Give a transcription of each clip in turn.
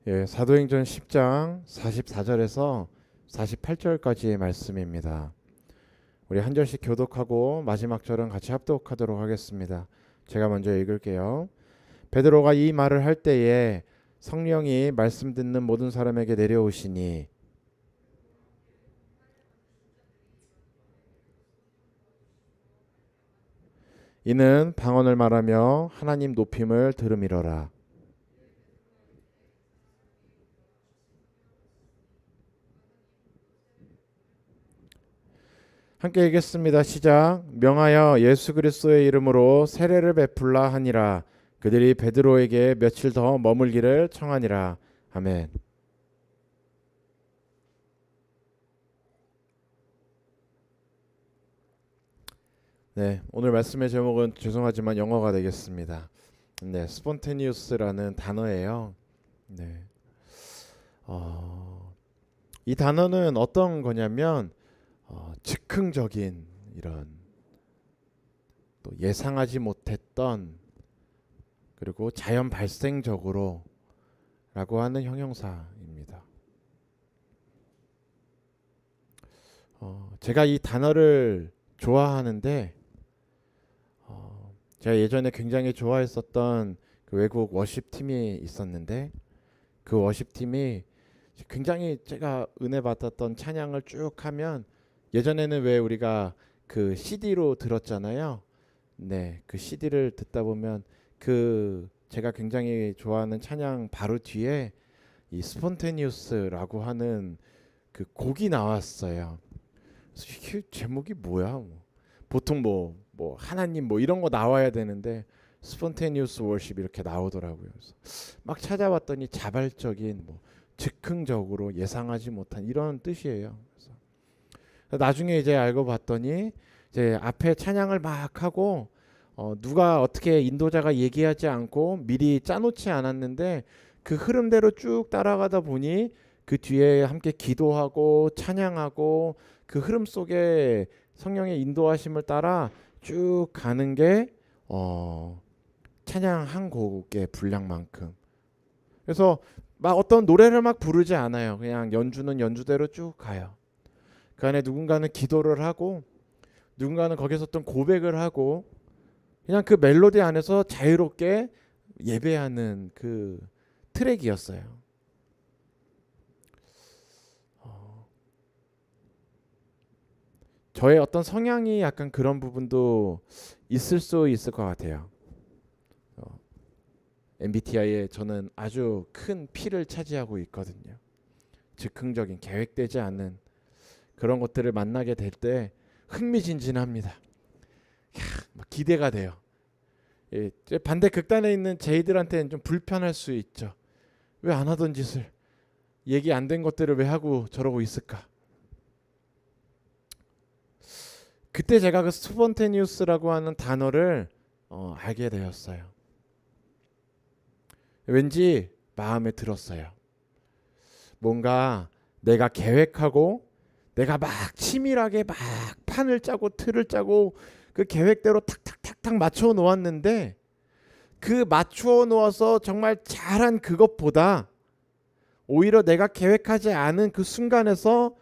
예, 사도행전 10장 44절에서 48절까지의 말씀입니다. 우리 한 절씩 교독하고 마지막 절은 같이 합독하도록 하겠습니다. 제가 먼저 읽을게요. 베드로가 이 말을 할 때에 성령이 말씀 듣는 모든 사람에게 내려오시니 이는 방언을 말하며 하나님 높임을 들음이러라. 함께 읽겠습니다. 시작. 명하여 예수 그리스도의 이름으로 세례를 베풀라 하니라. 그들이 베드로에게 며칠 더 머물기를 청하니라. 아멘. 네, 오늘 말씀의 제목은 죄송하지만 영어가 되겠습니다. 네, 스폰테니우스라는 단어예요. 네, 이 단어는 어떤 거냐면 즉흥적인 이런 또 예상하지 못했던 그리고 자연 발생적으로 라고 하는 형용사입니다. 제가 이 단어를 좋아하는데 제가 예전에 굉장히 좋아했었던 그 외국 워십 팀이 있었는데 그 워십 팀이 굉장히 제가 은혜 받았던 찬양을 쭉 하면 예전에는 왜 우리가 그 CD로 들었잖아요. 네, 그 CD를 듣다 보면 그 제가 굉장히 좋아하는 찬양 바로 뒤에 이 스폰테니우스라고 하는 그 곡이 나왔어요. 그래서 이게 제목이 뭐야? 보통 뭐 하나님 뭐 이런 거 나와야 되는데 스폰테니우스 월십 이렇게 나오더라고요. 그래서 막 찾아봤더니 자발적인 뭐 즉흥적으로 예상하지 못한 이런 뜻이에요. 그래서 나중에 이제 알고 봤더니 이제 앞에 찬양을 막 하고 누가 어떻게 인도자가 얘기하지 않고 미리 짜놓지 않았는데 그 흐름대로 쭉 따라가다 보니 그 뒤에 함께 기도하고 찬양하고 그 흐름 속에 성령의 인도하심을 따라 쭉 가는 게 찬양 한 곡의 분량만큼. 그래서 막 어떤 노래를 막 부르지 않아요. 그냥 연주는 연주대로 쭉 가요. 그 안에 누군가는 기도를 하고 누군가는 거기서 어떤 고백을 하고 그냥 그 멜로디 안에서 자유롭게 예배하는 그 트랙이었어요. 저의 어떤 성향이 약간 그런 부분도 있을 수 있을 것 같아요. MBTI에 저는 아주 큰 P를 차지하고 있거든요. 즉흥적인 계획되지 않은 그런 것들을 만나게 될 때 흥미진진합니다. 막 기대가 돼요. 예, 반대 극단에 있는 제이들한테는 좀 불편할 수 있죠. 왜 안 하던 짓을 얘기 안 된 것들을 왜 하고 저러고 있을까? 그때 제가 그 스폰테니우스라고 하는 단어를 알게 되었어요. 왠지 마음에 들었어요. 뭔가 내가 계획하고 내가 막 치밀하게 막 판을 짜고 틀을 짜고 그 계획대로 탁탁탁탁 맞춰 놓았는데 그 맞추어 놓아서 정말 잘한 그것보다 오히려 내가 계획하지 않은 그 순간에서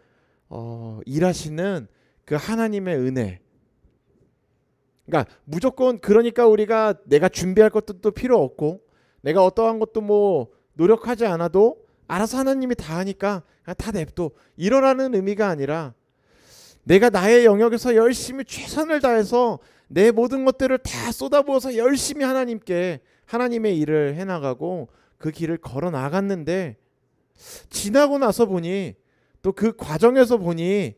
일하시는 그 하나님의 은혜. 그러니까 무조건 그러니까 우리가 내가 준비할 것도 또 필요 없고 내가 어떠한 것도 뭐 노력하지 않아도 알아서 하나님이 다 하니까 그냥 다 냅둬 이러라는 의미가 아니라 내가 나의 영역에서 열심히 최선을 다해서 내 모든 것들을 다 쏟아부어서 열심히 하나님께 하나님의 일을 해나가고 그 길을 걸어 나갔는데 지나고 나서 보니 또 그 과정에서 보니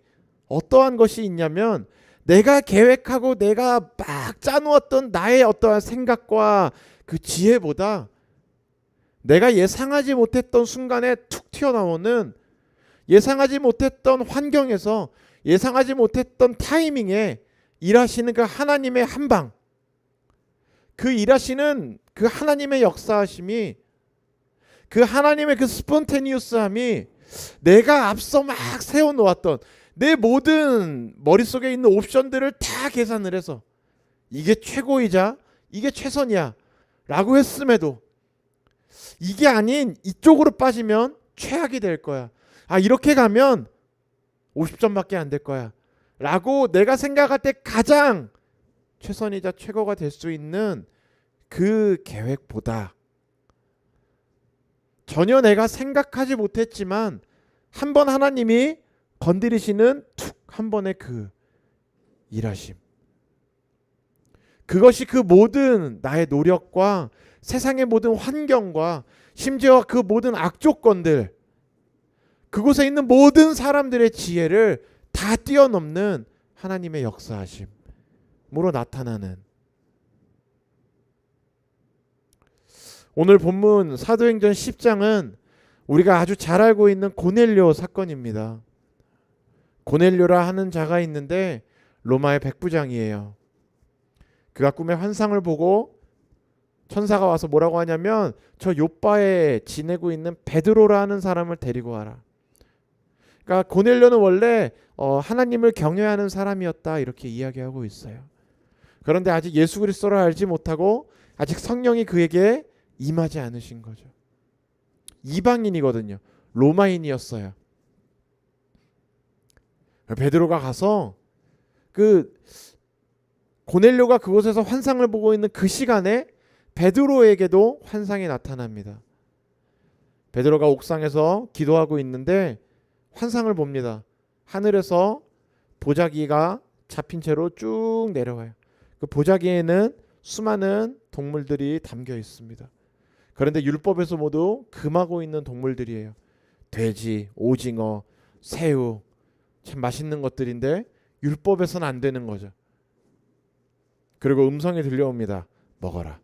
어떠한 것이 있냐면 내가 계획하고 내가 막 짜놓았던 나의 어떠한 생각과 그 지혜보다 내가 예상하지 못했던 순간에 툭 튀어나오는 예상하지 못했던 환경에서 예상하지 못했던 타이밍에 일하시는 그 하나님의 한방, 그 일하시는 그 하나님의 역사하심이 그 하나님의 그 스폰테니우스함이 내가 앞서 막 세워놓았던 내 모든 머릿속에 있는 옵션들을 다 계산을 해서 이게 최고이자 이게 최선이야 라고 했음에도 이게 아닌 이쪽으로 빠지면 최악이 될 거야. 아, 이렇게 가면 50점밖에 안 될 거야. 라고 내가 생각할 때 가장 최선이자 최고가 될 수 있는 그 계획보다 전혀 내가 생각하지 못했지만 한 번 하나님이 건드리시는 툭 한 번의 그 일하심, 그것이 그 모든 나의 노력과 세상의 모든 환경과 심지어 그 모든 악조건들, 그곳에 있는 모든 사람들의 지혜를 다 뛰어넘는 하나님의 역사하심으로 나타나는, 오늘 본문 사도행전 10장은 우리가 아주 잘 알고 있는 고넬료 사건입니다. 고넬료라 하는 자가 있는데 로마의 백부장이에요. 그가 꿈에 환상을 보고 천사가 와서 뭐라고 하냐면 저 요빠에 지내고 있는 베드로라는 사람을 데리고 와라. 그러니까 고넬료는 원래 하나님을 경외하는 사람이었다 이렇게 이야기하고 있어요. 그런데 아직 예수 그리스도를 알지 못하고 아직 성령이 그에게 임하지 않으신 거죠. 이방인이거든요. 로마인이었어요. 베드로가 가서 그 고넬료가 그곳에서 환상을 보고 있는 그 시간에 베드로에게도 환상이 나타납니다. 베드로가 옥상에서 기도하고 있는데 환상을 봅니다. 하늘에서 보자기가 잡힌 채로 쭉 내려와요. 그 보자기에는 수많은 동물들이 담겨 있습니다. 그런데 율법에서 모두 금하고 있는 동물들이에요. 돼지, 오징어, 새우, 참 맛있는 것들인데 율법에서는 안 되는 거죠. 그리고 음성이 들려옵니다. 먹어라.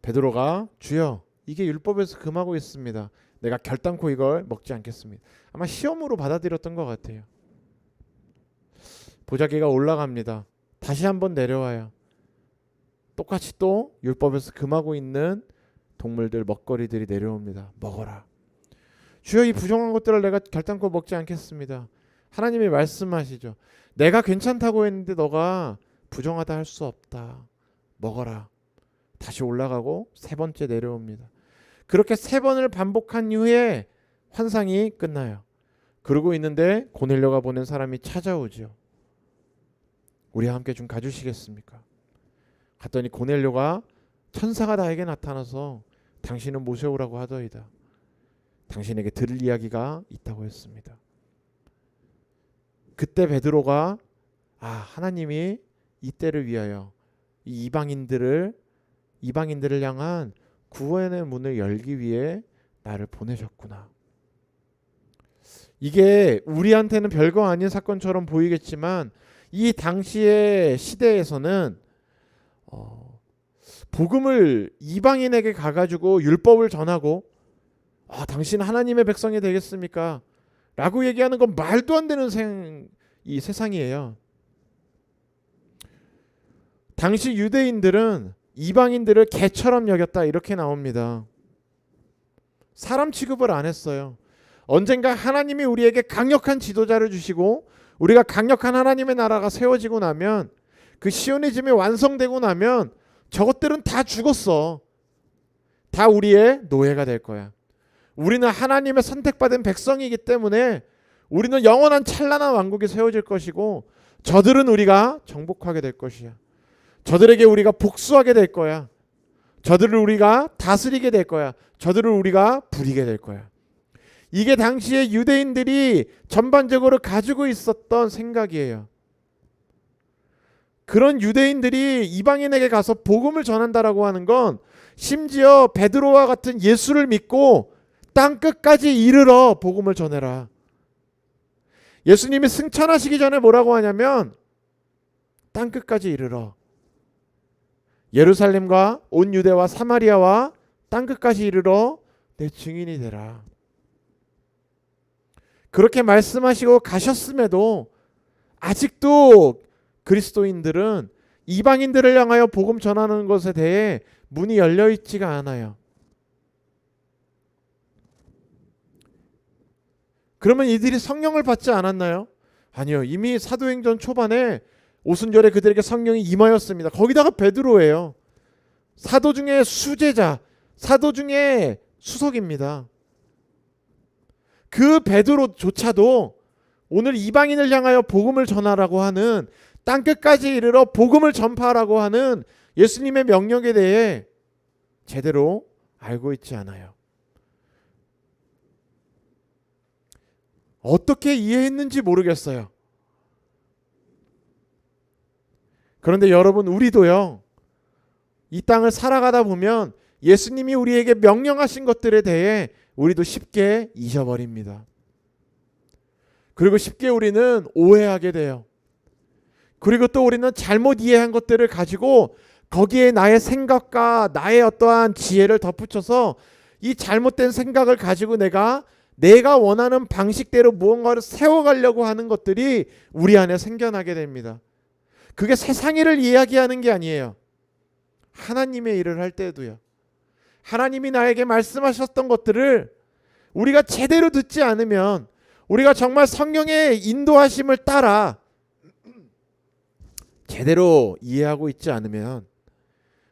베드로가 주여 이게 율법에서 금하고 있습니다. 내가 결단코 이걸 먹지 않겠습니다. 아마 시험으로 받아들였던 것 같아요. 보자기가 올라갑니다. 다시 한번 내려와요. 똑같이 또 율법에서 금하고 있는 동물들, 먹거리들이 내려옵니다. 먹어라. 주여 이 부정한 것들을 내가 결단코 먹지 않겠습니다. 하나님이 말씀하시죠. 내가 괜찮다고 했는데 너가 부정하다 할 수 없다. 먹어라. 다시 올라가고 세 번째 내려옵니다. 그렇게 세 번을 반복한 이후에 환상이 끝나요. 그러고 있는데 고넬료가 보낸 사람이 찾아오죠. 우리와 함께 좀 가주시겠습니까? 갔더니 고넬료가 천사가 나에게 나타나서 당신은 모세오라고 하더이다. 당신에게 들을 이야기가 있다고 했습니다. 그때 베드로가 하나님이 이 때를 위하여 이 이방인들을 향한 구원의 문을 열기 위해 나를 보내셨구나. 이게 우리한테는 별거 아닌 사건처럼 보이겠지만 이 당시의 시대에서는 복음을 이방인에게 가가지고 율법을 전하고 당신 하나님의 백성이 되겠습니까? 라고 얘기하는 건 말도 안 되는 이 세상이에요. 당시 유대인들은 이방인들을 개처럼 여겼다 이렇게 나옵니다. 사람 취급을 안 했어요. 언젠가 하나님이 우리에게 강력한 지도자를 주시고 우리가 강력한 하나님의 나라가 세워지고 나면 그 시오니즘이 완성되고 나면 저것들은 다 죽었어. 다 우리의 노예가 될 거야. 우리는 하나님의 선택받은 백성이기 때문에 우리는 영원한 찬란한 왕국이 세워질 것이고 저들은 우리가 정복하게 될 것이야. 저들에게 우리가 복수하게 될 거야. 저들을 우리가 다스리게 될 거야. 저들을 우리가 부리게 될 거야. 이게 당시에 유대인들이 전반적으로 가지고 있었던 생각이에요. 그런 유대인들이 이방인에게 가서 복음을 전한다라고 하는 건 심지어 베드로와 같은 예수를 믿고 땅 끝까지 이르러 복음을 전해라. 예수님이 승천하시기 전에 뭐라고 하냐면 땅 끝까지 이르러 예루살렘과 온 유대와 사마리아와 땅 끝까지 이르러 내 증인이 되라. 그렇게 말씀하시고 가셨음에도 아직도 그리스도인들은 이방인들을 향하여 복음 전하는 것에 대해 문이 열려 있지가 않아요. 그러면 이들이 성령을 받지 않았나요? 아니요. 이미 사도행전 초반에 오순절에 그들에게 성령이 임하였습니다. 거기다가 베드로예요. 사도 중에 수제자, 사도 중에 수석입니다. 그 베드로조차도 오늘 이방인을 향하여 복음을 전하라고 하는, 땅끝까지 이르러 복음을 전파하라고 하는 예수님의 명령에 대해 제대로 알고 있지 않아요. 어떻게 이해했는지 모르겠어요. 그런데 여러분, 우리도요, 이 땅을 살아가다 보면 예수님이 우리에게 명령하신 것들에 대해 우리도 쉽게 잊어버립니다. 그리고 쉽게 우리는 오해하게 돼요. 그리고 또 우리는 잘못 이해한 것들을 가지고 거기에 나의 생각과 나의 어떠한 지혜를 덧붙여서 이 잘못된 생각을 가지고 내가 원하는 방식대로 무언가를 세워가려고 하는 것들이 우리 안에 생겨나게 됩니다. 그게 세상 일을 이야기하는 게 아니에요. 하나님의 일을 할 때도요. 하나님이 나에게 말씀하셨던 것들을 우리가 제대로 듣지 않으면, 우리가 정말 성령의 인도하심을 따라 제대로 이해하고 있지 않으면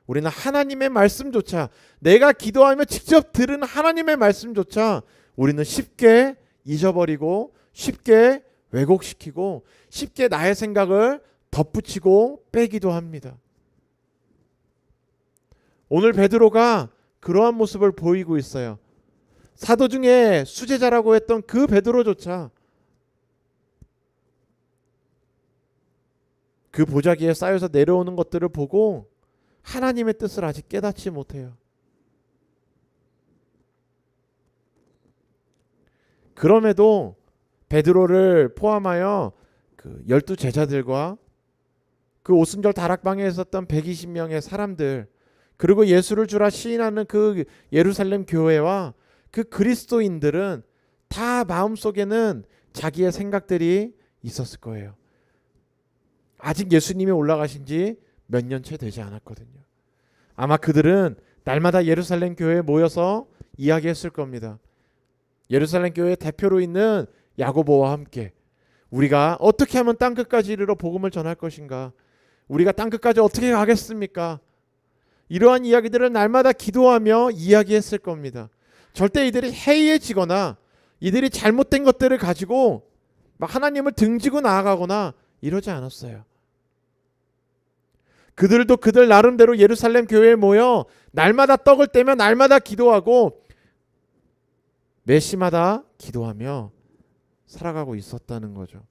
우리는 하나님의 말씀조차, 내가 기도하며 직접 들은 하나님의 말씀조차 우리는 쉽게 잊어버리고 쉽게 왜곡시키고 쉽게 나의 생각을 덧붙이고 빼기도 합니다. 오늘 베드로가 그러한 모습을 보이고 있어요. 사도 중에 수제자라고 했던 그 베드로조차 그 보자기에 쌓여서 내려오는 것들을 보고 하나님의 뜻을 아직 깨닫지 못해요. 그럼에도 베드로를 포함하여 그 12제자들과 그 오순절 다락방에 있었던 120명의 사람들, 그리고 예수를 주라 시인하는 그 예루살렘 교회와 그 그리스도인들은 다 마음속에는 자기의 생각들이 있었을 거예요. 아직 예수님이 올라가신 지 몇 년 채 되지 않았거든요. 아마 그들은 날마다 예루살렘 교회에 모여서 이야기했을 겁니다. 예루살렘 교회 대표로 있는 야고보와 함께 우리가 어떻게 하면 땅끝까지 이르러 복음을 전할 것인가? 우리가 땅끝까지 어떻게 가겠습니까? 이러한 이야기들을 날마다 기도하며 이야기했을 겁니다. 절대 이들이 해이해지거나 이들이 잘못된 것들을 가지고 막 하나님을 등지고 나아가거나 이러지 않았어요. 그들도 그들 나름대로 예루살렘 교회에 모여 날마다 떡을 떼며 날마다 기도하고 매시마다 기도하며 살아가고 있었다는 거죠.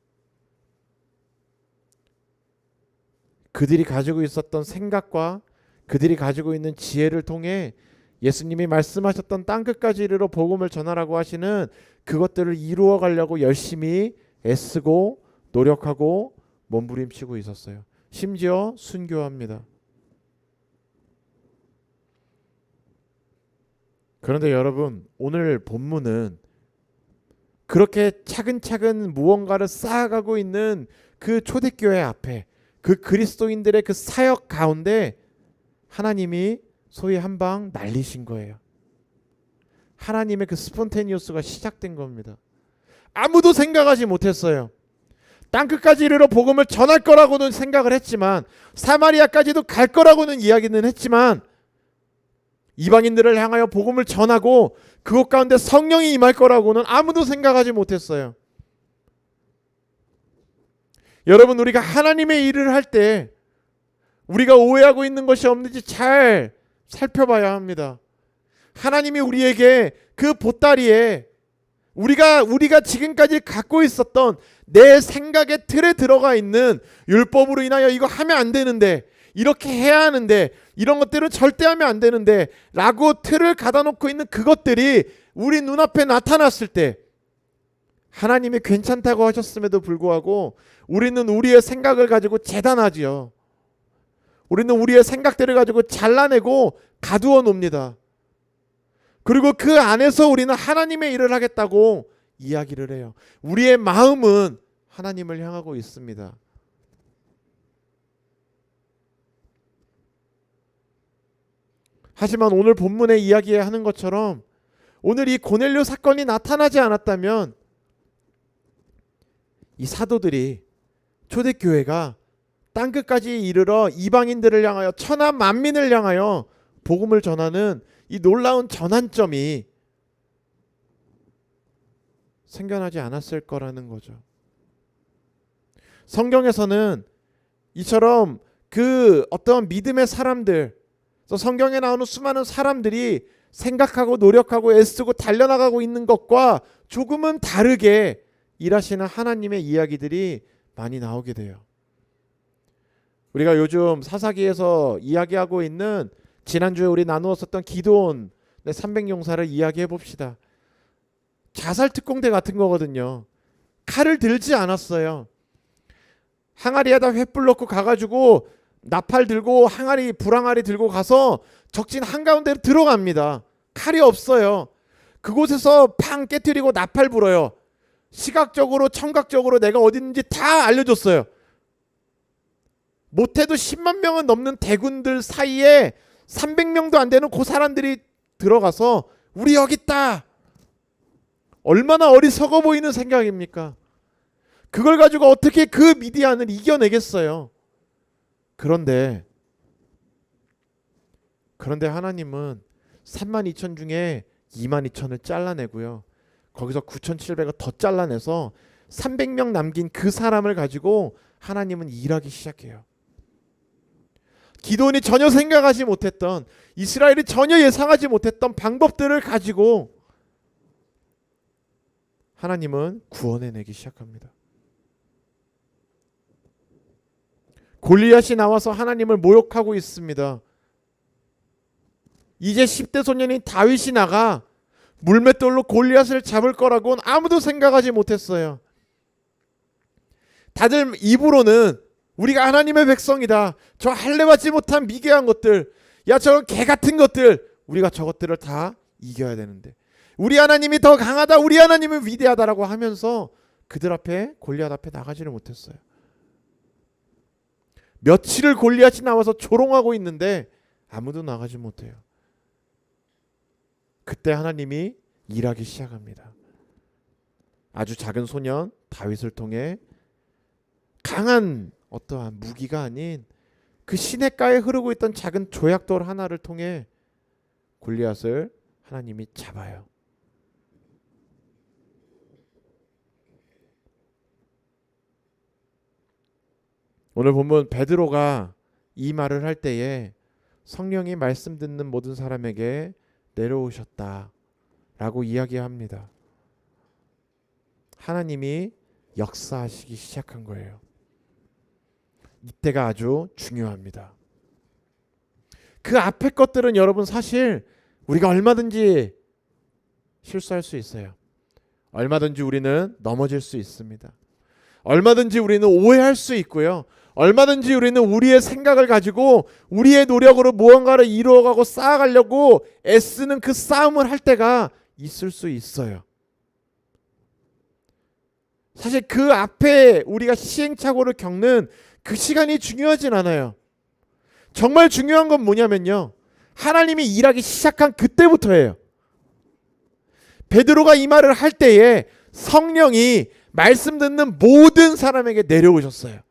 그들이 가지고 있었던 생각과 그들이 가지고 있는 지혜를 통해 예수님이 말씀하셨던 땅끝까지 이르러 복음을 전하라고 하시는 그것들을 이루어 가려고 열심히 애쓰고 노력하고 몸부림치고 있었어요. 심지어 순교합니다. 그런데 여러분, 오늘 본문은 그렇게 차근차근 무언가를 쌓아가고 있는 그 초대교회 앞에 그 그리스도인들의 그 사역 가운데 하나님이 소위 한 방 날리신 거예요. 하나님의 그 스폰테니우스가 시작된 겁니다. 아무도 생각하지 못했어요. 땅끝까지 이르러 복음을 전할 거라고는 생각을 했지만, 사마리아까지도 갈 거라고는 이야기는 했지만, 이방인들을 향하여 복음을 전하고 그곳 가운데 성령이 임할 거라고는 아무도 생각하지 못했어요. 여러분, 우리가 하나님의 일을 할 때 우리가 오해하고 있는 것이 없는지 잘 살펴봐야 합니다. 하나님이 우리에게 그 보따리에 우리가 지금까지 갖고 있었던 내 생각의 틀에 들어가 있는 율법으로 인하여 이거 하면 안 되는데, 이렇게 해야 하는데, 이런 것들은 절대 하면 안 되는데 라고 틀을 가다놓고 있는 그것들이 우리 눈앞에 나타났을 때 하나님이 괜찮다고 하셨음에도 불구하고 우리는 우리의 생각을 가지고 재단하지요. 우리는 우리의 생각들을 가지고 잘라내고 가두어 놉니다. 그리고 그 안에서 우리는 하나님의 일을 하겠다고 이야기를 해요. 우리의 마음은 하나님을 향하고 있습니다. 하지만 오늘 본문에 이야기하는 것처럼 오늘 이 고넬료 사건이 나타나지 않았다면 이 사도들이, 초대교회가 땅끝까지 이르러 이방인들을 향하여, 천하 만민을 향하여 복음을 전하는 이 놀라운 전환점이 생겨나지 않았을 거라는 거죠. 성경에서는 이처럼 그 어떤 믿음의 사람들, 성경에 나오는 수많은 사람들이 생각하고 노력하고 애쓰고 달려나가고 있는 것과 조금은 다르게 일하시는 하나님의 이야기들이 많이 나오게 돼요. 우리가 요즘 사사기에서 이야기하고 있는, 지난주에 우리 나누었었던 기드온 300용사를 이야기해 봅시다. 자살 특공대 같은 거거든요. 칼을 들지 않았어요. 항아리에다 횃불 넣고 가가지고 나팔 들고 항아리, 불항아리 들고 가서 적진 한가운데로 들어갑니다. 칼이 없어요. 그곳에서 팡 깨트리고 나팔 불어요. 시각적으로 청각적으로 내가 어디 있는지 다 알려줬어요. 못해도 10만 명은 넘는 대군들 사이에 300명도 안 되는 그 사람들이 들어가서 우리 여기 있다. 얼마나 어리석어 보이는 생각입니까? 그걸 가지고 어떻게 그 미디안을 이겨내겠어요? 그런데 하나님은 32,000 중에 22,000을 잘라내고요. 거기서 9,700을 더 잘라내서 300명 남긴 그 사람을 가지고 하나님은 일하기 시작해요. 기드온이 전혀 생각하지 못했던, 이스라엘이 전혀 예상하지 못했던 방법들을 가지고 하나님은 구원해내기 시작합니다. 골리앗이 나와서 하나님을 모욕하고 있습니다. 이제 10대 소년인 다윗이 나가 물맷돌로 골리앗을 잡을 거라고는 아무도 생각하지 못했어요. 다들 입으로는 우리가 하나님의 백성이다, 저 할례받지 못한 미개한 것들, 야 저런 개 같은 것들, 우리가 저것들을 다 이겨야 되는데, 우리 하나님이 더 강하다, 우리 하나님은 위대하다라고 하면서 그들 앞에, 골리앗 앞에 나가지를 못했어요. 며칠을 골리앗이 나와서 조롱하고 있는데 아무도 나가지 못해요. 그때 하나님이 일하기 시작합니다. 아주 작은 소년 다윗을 통해 강한 어떠한 무기가 아닌 그 시냇가에 흐르고 있던 작은 조약돌 하나를 통해 골리앗을 하나님이 잡아요. 오늘 보면 베드로가 이 말을 할 때에 성령이 말씀 듣는 모든 사람에게 내려오셨다 라고 이야기합니다. 하나님이 역사하시기 시작한 거예요. 이때가 아주 중요합니다. 그 앞에 것들은 여러분 사실 우리가 얼마든지 실수할 수 있어요. 얼마든지 우리는 넘어질 수 있습니다. 얼마든지 우리는 오해할 수 있고요. 얼마든지 우리는 우리의 생각을 가지고 우리의 노력으로 무언가를 이루어가고 쌓아가려고 애쓰는 그 싸움을 할 때가 있을 수 있어요. 사실 그 앞에 우리가 시행착오를 겪는 그 시간이 중요하진 않아요. 정말 중요한 건 뭐냐면요, 하나님이 일하기 시작한 그때부터예요. 베드로가 이 말을 할 때에 성령이 말씀 듣는 모든 사람에게 내려오셨어요.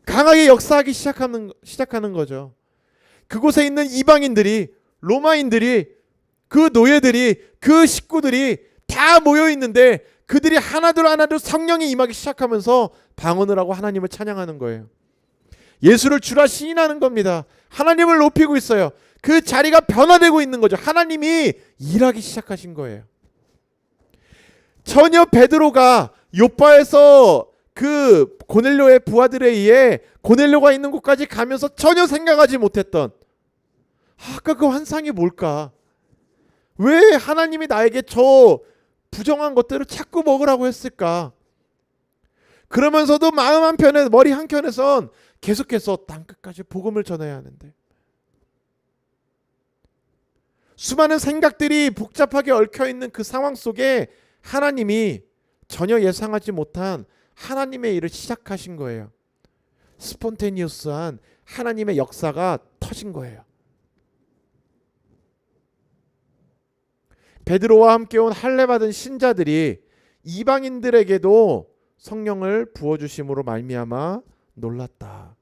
강하게 역사하기 시작하는 거죠. 그곳에 있는 이방인들이, 로마인들이, 그 노예들이, 그 식구들이 다 모여 있는데 그들이 하나둘 성령이 임하기 시작하면서 방언을 하고 하나님을 찬양하는 거예요. 예수를 주라 시인하는 겁니다. 하나님을 높이고 있어요. 그 자리가 변화되고 있는 거죠. 하나님이 일하기 시작하신 거예요. 전혀 베드로가 요파에서 그 고넬료의 부하들에 의해 고넬료가 있는 곳까지 가면서 전혀 생각하지 못했던, 아까 그 환상이 뭘까? 왜 하나님이 나에게 저 부정한 것들을 자꾸 먹으라고 했을까? 그러면서도 마음 한편에, 머리 한켠에선 계속해서 땅끝까지 복음을 전해야 하는데, 수많은 생각들이 복잡하게 얽혀있는 그 상황 속에 하나님이 전혀 예상하지 못한 하나님의 일을 시작하신 거예요. 스폰테니어스한 하나님의 역사가 터진 거예요. 베드로와 함께 온 할례받은 신자들이 이방인들에게도 성령을 부어주심으로 말미암아 놀랐다.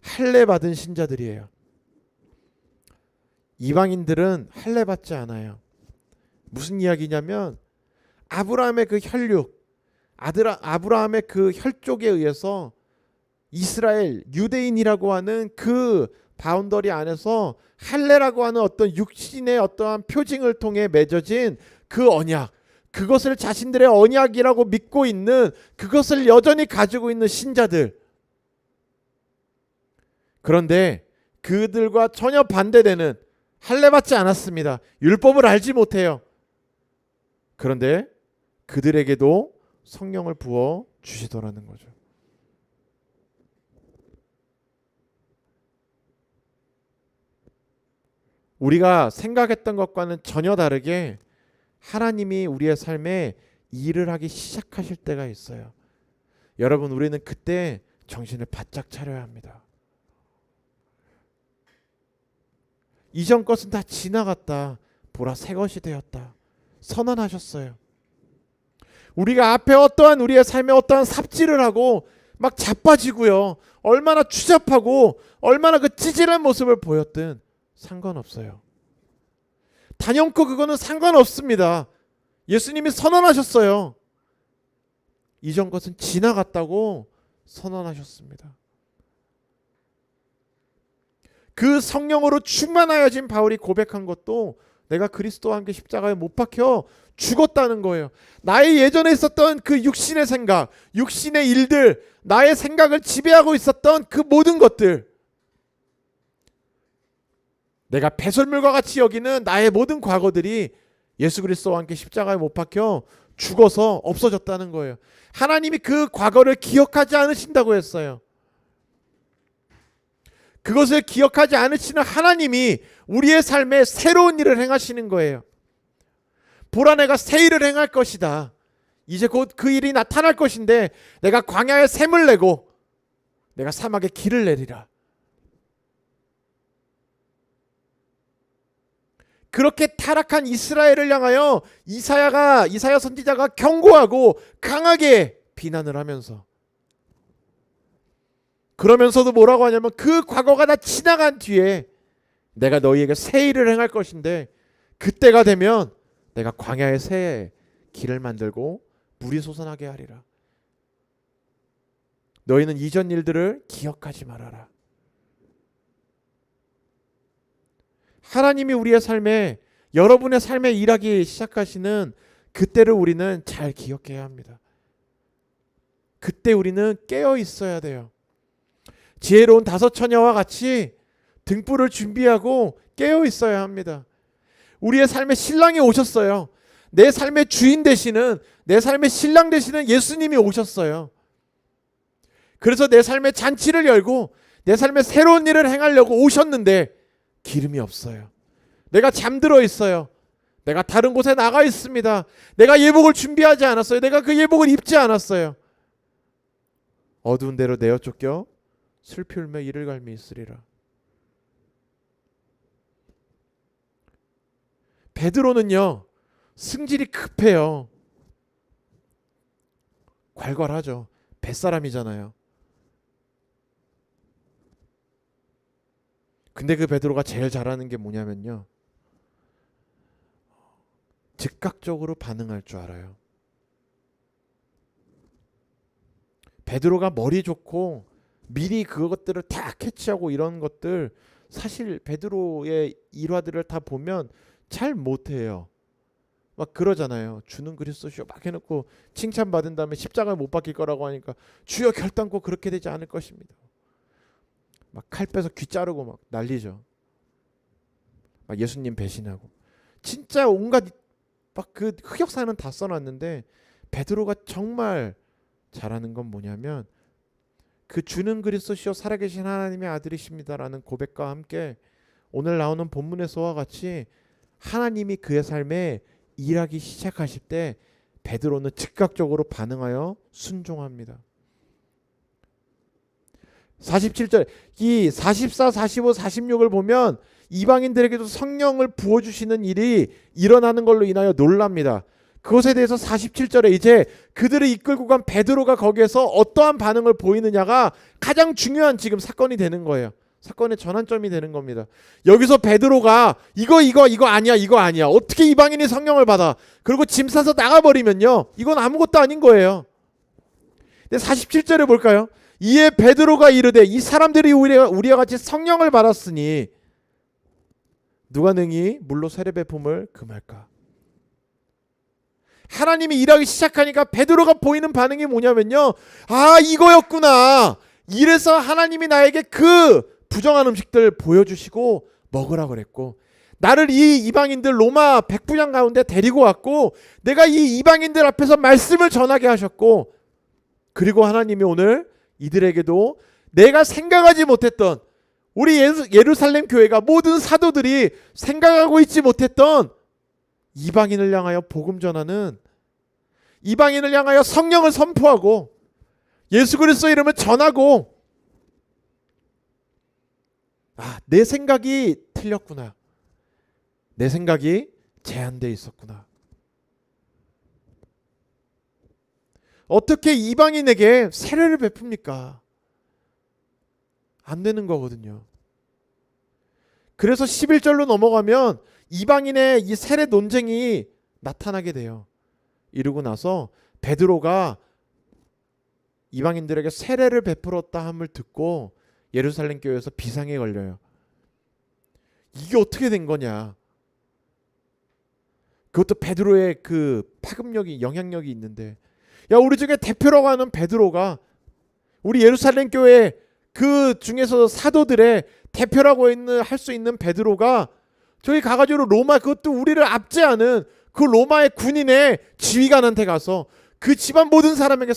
할례받은 신자들이에요. 이방인들은 할례 받지 않아요. 무슨 이야기냐면 아브라함의 그 혈육, 아브라함의 그 혈족에 의해서 이스라엘 유대인이라고 하는 그 바운더리 안에서 할례라고 하는 어떤 육신의 어떠한 표징을 통해 맺어진 그 언약, 그것을 자신들의 언약이라고 믿고 있는, 그것을 여전히 가지고 있는 신자들. 그런데 그들과 전혀 반대되는, 할례 받지 않았습니다. 율법을 알지 못해요. 그런데 그들에게도 성령을 부어 주시더라는 거죠. 우리가 생각했던 것과는 전혀 다르게 하나님이 우리의 삶에 일을 하기 시작하실 때가 있어요. 여러분, 우리는 그때 정신을 바짝 차려야 합니다. 이전 것은 다 지나갔다. 보라, 새 것이 되었다. 선언하셨어요. 우리가 앞에 어떠한 우리의 삶에 어떠한 삽질을 하고 막 자빠지고요, 얼마나 추잡하고 얼마나 그 찌질한 모습을 보였든 상관없어요. 단연코 그거는 상관없습니다. 예수님이 선언하셨어요. 이전 것은 지나갔다고 선언하셨습니다. 그 성령으로 충만하여진 바울이 고백한 것도 내가 그리스도와 함께 십자가에 못 박혀 죽었다는 거예요. 나의 예전에 있었던 그 육신의 생각, 육신의 일들, 나의 생각을 지배하고 있었던 그 모든 것들, 내가 배설물과 같이 여기는 나의 모든 과거들이 예수 그리스도와 함께 십자가에 못 박혀 죽어서 없어졌다는 거예요. 하나님이 그 과거를 기억하지 않으신다고 했어요. 그것을 기억하지 않으시는 하나님이 우리의 삶에 새로운 일을 행하시는 거예요. 보라, 내가 새 일을 행할 것이다. 이제 곧 그 일이 나타날 것인데 내가 광야에 샘을 내고 내가 사막에 길을 내리라. 그렇게 타락한 이스라엘을 향하여 이사야 선지자가 경고하고 강하게 비난을 하면서, 그러면서도 뭐라고 하냐면 그 과거가 다 지나간 뒤에 내가 너희에게 새 일을 행할 것인데 그때가 되면 내가 광야에 새 길을 만들고 물이 솟아나게 하리라. 너희는 이전 일들을 기억하지 말아라. 하나님이 우리의 삶에, 여러분의 삶에 일하기 시작하시는 그때를 우리는 잘 기억해야 합니다. 그때 우리는 깨어 있어야 돼요. 지혜로운 다섯 처녀와 같이 등불을 준비하고 깨어 있어야 합니다. 우리의 삶에 신랑이 오셨어요. 내 삶의 주인 되시는, 내 삶의 신랑 되시는 예수님이 오셨어요. 그래서 내 삶의 잔치를 열고 내 삶에 새로운 일을 행하려고 오셨는데 기름이 없어요. 내가 잠들어 있어요. 내가 다른 곳에 나가 있습니다. 내가 예복을 준비하지 않았어요. 내가 그 예복을 입지 않았어요. 어두운 데로 내어 쫓겨 슬피 울며 이를 갈미 있으리라. 베드로는요, 승질이 급해요. 괄괄하죠. 뱃사람이잖아요. 근데 그 베드로가 제일 잘하는 게 뭐냐면요, 즉각적으로 반응할 줄 알아요. 베드로가 머리 좋고 미리 그것들을 다 캐치하고 이런 것들, 사실 베드로의 일화들을 다 보면 잘 못해요. 막 그러잖아요. 주는 그리스도시요 막 해놓고 칭찬받은 다음에 십자가에 못 박힐 거라고 하니까 주여 결단코 그렇게 되지 않을 것입니다. 막 칼 빼서 귀 자르고 막 난리죠. 막 예수님 배신하고 진짜 온갖 막 그 흑역사는 다 써놨는데, 베드로가 정말 잘하는 건 뭐냐면 그 주는 그리스도시요 살아계신 하나님의 아들이십니다라는 고백과 함께 오늘 나오는 본문에서와 같이 하나님이 그의 삶에 일하기 시작하실 때 베드로는 즉각적으로 반응하여 순종합니다. 47절, 이 44, 45, 46을 보면 이방인들에게도 성령을 부어주시는 일이 일어나는 걸로 인하여 놀랍니다. 그것에 대해서 47절에 이제 그들을 이끌고 간 베드로가 거기에서 어떠한 반응을 보이느냐가 가장 중요한 지금 사건이 되는 거예요. 사건의 전환점이 되는 겁니다. 여기서 베드로가 이거 아니야, 이거 아니야. 어떻게 이방인이 성령을 받아? 그리고 짐 싸서 나가버리면요, 이건 아무것도 아닌 거예요. 근데 47절에 볼까요? 이에 베드로가 이르되 이 사람들이 우리와 같이 성령을 받았으니 누가 능히 물로 세례 베품을 금할까? 하나님이 일하기 시작하니까 베드로가 보이는 반응이 뭐냐면요, 아, 이거였구나. 이래서 하나님이 나에게 그 부정한 음식들 보여주시고 먹으라 그랬고, 나를 이 이방인들 로마 백부장 가운데 데리고 왔고, 내가 이 이방인들 앞에서 말씀을 전하게 하셨고, 그리고 하나님이 오늘 이들에게도 내가 생각하지 못했던, 우리 예루살렘 교회가 모든 사도들이 생각하고 있지 못했던 이방인을 향하여 복음 전하는, 이방인을 향하여 성령을 선포하고 예수 그리스도 이름을 전하고, 아, 내 생각이 틀렸구나. 내 생각이 제한되어 있었구나. 어떻게 이방인에게 세례를 베풉니까? 안 되는 거거든요. 그래서 11절로 넘어가면 이방인의 이 세례 논쟁이 나타나게 돼요. 이러고 나서 베드로가 이방인들에게 세례를 베풀었다 함을 듣고 예루살렘 교회에서 비상에 걸려요. 이게 어떻게 된 거냐? 그것도 베드로의 그 파급력이, 영향력이 있는데, 야, 우리 중에 대표라고 하는 베드로가, 우리 예루살렘 교회 그 중에서 사도들의 대표라고 할 수 있는 베드로가 저기 가가지고 로마, 그것도 우리를 압제하는 그 로마의 군인의 지휘관한테 가서 그 집안 모든 사람에게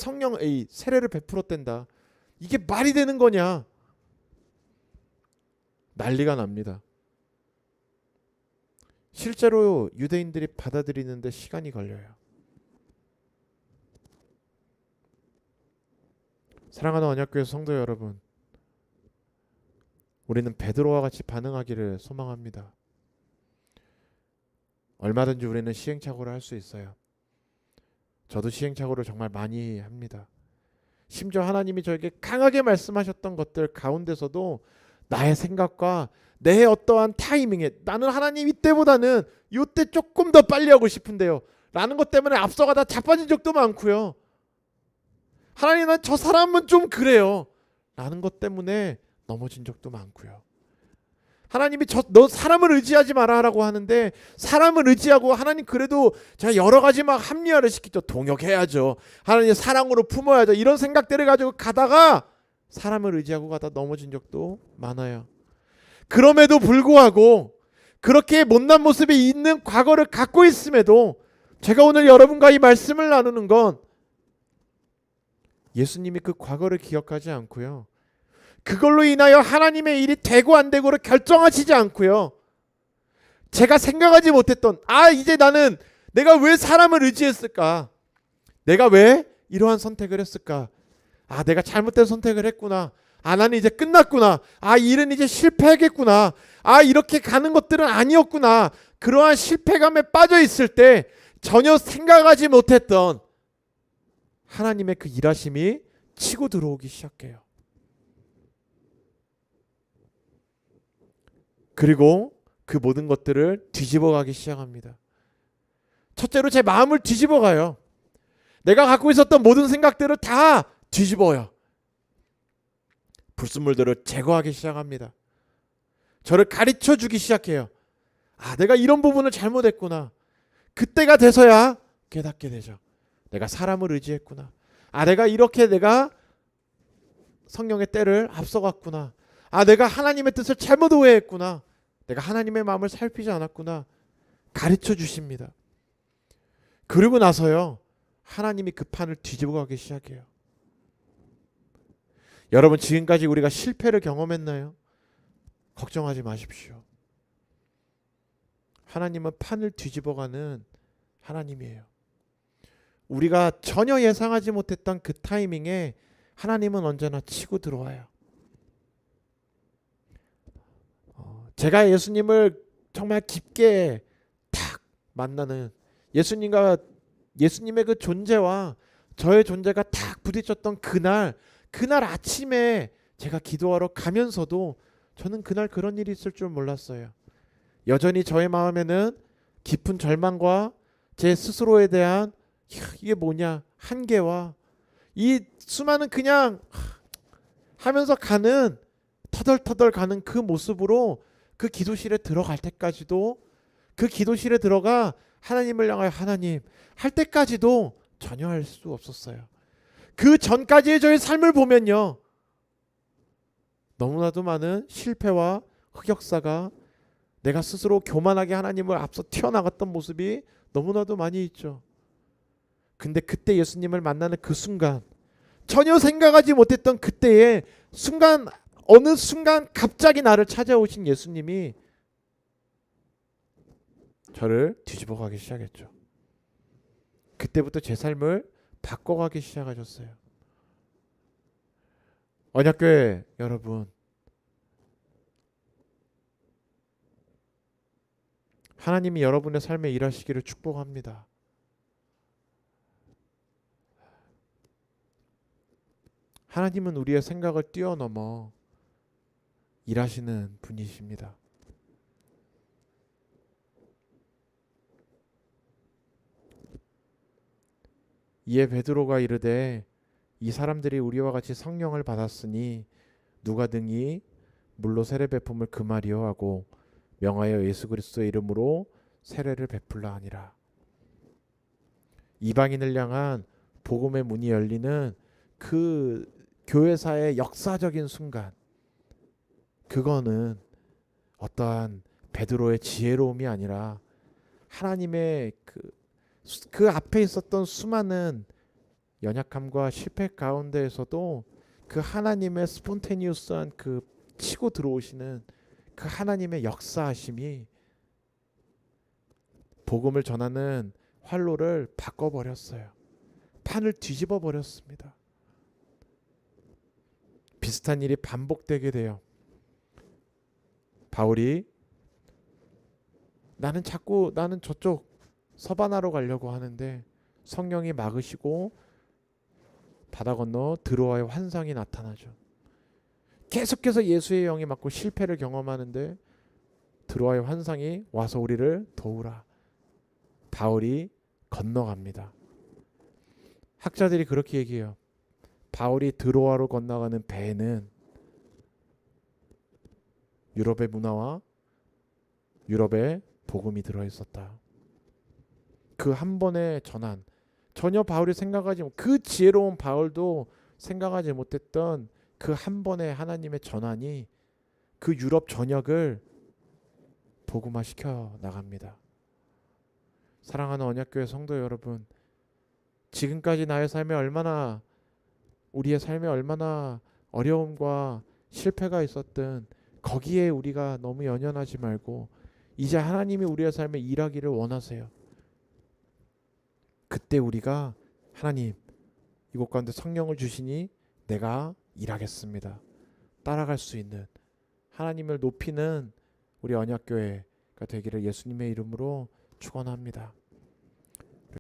세례를 베풀었댄다. 이게 말이 되는 거냐? 난리가 납니다. 실제로 유대인들이 받아들이는데 시간이 걸려요. 사랑하는 언약교회 성도 여러분, 우리는 베드로와 같이 반응하기를 소망합니다. 얼마든지 우리는 시행착오를 할 수 있어요. 저도 시행착오를 정말 많이 합니다. 심지어 하나님이 저에게 강하게 말씀하셨던 것들 가운데서도 나의 생각과 내 어떠한 타이밍에, 나는 하나님 이때보다는 이때 조금 더 빨리 하고 싶은데요 라는 것 때문에 앞서가다 자빠진 적도 많고요. 하나님, 난 저 사람은 좀 그래요 라는 것 때문에 넘어진 적도 많고요. 하나님이 너 사람을 의지하지 마라 라고 하는데, 사람을 의지하고 하나님 그래도 제가 여러 가지 막 합리화를 시키죠. 동역해야죠, 하나님 사랑으로 품어야죠, 이런 생각들을 가지고 가다가 사람을 의지하고 가다 넘어진 적도 많아요. 그럼에도 불구하고 그렇게 못난 모습에 있는 과거를 갖고 있음에도 제가 오늘 여러분과 이 말씀을 나누는 건, 예수님이 그 과거를 기억하지 않고요, 그걸로 인하여 하나님의 일이 되고 안 되고를 결정하시지 않고요, 제가 생각하지 못했던, 이제 나는 내가 왜 사람을 의지했을까? 내가 왜 이러한 선택을 했을까? 내가 잘못된 선택을 했구나. 나는 이제 끝났구나. 일은 이제 실패하겠구나. 이렇게 가는 것들은 아니었구나. 그러한 실패감에 빠져 있을 때 전혀 생각하지 못했던 하나님의 그 일하심이 치고 들어오기 시작해요. 그리고 그 모든 것들을 뒤집어 가기 시작합니다. 첫째로 제 마음을 뒤집어 가요. 내가 갖고 있었던 모든 생각들을 다 뒤집어요. 불순물들을 제거하기 시작합니다. 저를 가르쳐 주기 시작해요. 내가 이런 부분을 잘못했구나. 그때가 돼서야 깨닫게 되죠. 내가 사람을 의지했구나. 내가 이렇게 성령의 때를 앞서갔구나. 내가 하나님의 뜻을 잘못 오해했구나. 내가 하나님의 마음을 살피지 않았구나. 가르쳐 주십니다. 그리고 나서요, 하나님이 그 판을 뒤집어 가기 시작해요. 여러분, 지금까지 우리가 실패를 경험했나요? 걱정하지 마십시오. 하나님은 판을 뒤집어가는 하나님이에요. 우리가 전혀 예상하지 못했던 그 타이밍에 하나님은 언제나 치고 들어와요. 제가 예수님을 정말 깊게 딱 만나는, 예수님의 그 존재와 저의 존재가 딱 부딪혔던 그날 아침에 제가 기도하러 가면서도 저는 그날 그런 일이 있을 줄 몰랐어요. 여전히 저의 마음에는 깊은 절망과 제 스스로에 대한 이게 뭐냐 한계와 이 수많은 그냥 하면서 가는 터덜터덜 가는 그 모습으로 그 기도실에 들어갈 때까지도 그 기도실에 들어가 하나님을 향하여 하나님 할 때까지도 전혀 할 수 없었어요. 그 전까지의 저의 삶을 보면요. 너무나도 많은 실패와 흑역사가 내가 스스로 교만하게 하나님을 앞서 튀어나갔던 모습이 너무나도 많이 있죠. 근데 그때 예수님을 만나는 그 순간 전혀 생각하지 못했던 그때의 순간 어느 순간 갑자기 나를 찾아오신 예수님이 저를 뒤집어 가기 시작했죠. 그때부터 제 삶을 바꿔가기 시작하셨어요. 언약교회 여러분, 하나님이 여러분의 삶에 일하시기를 축복합니다. 하나님은 우리의 생각을 뛰어넘어 일하시는 분이십니다. 이에 베드로가 이르되 이 사람들이 우리와 같이 성령을 받았으니 누가 등이 물로 세례 베품을 금하리요 하고 명하여 예수 그리스도의 이름으로 세례를 베풀라 하니라. 이방인을 향한 복음의 문이 열리는 그 교회사의 역사적인 순간, 그거는 어떠한 베드로의 지혜로움이 아니라 하나님의 그 앞에 있었던 수많은 연약함과 실패 가운데에서도 그 하나님의 스폰테니우스한 그 치고 들어오시는 그 하나님의 역사하심이 복음을 전하는 활로를 바꿔버렸어요. 판을 뒤집어 버렸습니다. 비슷한 일이 반복되게 돼요. 바울이 나는 저쪽 서바나로 가려고 하는데 성령이 막으시고 바다 건너 드로아의 환상이 나타나죠. 계속해서 예수의 영이 맞고 실패를 경험하는데 드로아의 환상이 와서 우리를 도우라. 바울이 건너갑니다. 학자들이 그렇게 얘기해요. 바울이 드로아로 건너가는 배에는 유럽의 문화와 유럽의 복음이 들어있었다. 그 한 번의 전환, 전혀 바울이 생각하지 그 지혜로운 바울도 생각하지 못했던 그 한 번의 하나님의 전환이 그 유럽 전역을 복음화시켜 나갑니다. 사랑하는 언약교회 성도 여러분, 지금까지 나의 삶에 얼마나 우리의 삶에 얼마나 어려움과 실패가 있었든 거기에 우리가 너무 연연하지 말고 이제 하나님이 우리의 삶에 일하기를 원하세요. 그때 우리가 하나님 이곳 가운데 성령을 주시니 내가 일하겠습니다. 따라갈 수 있는 하나님을 높이는 우리 언약교회가 되기를 예수님의 이름으로 축원합니다.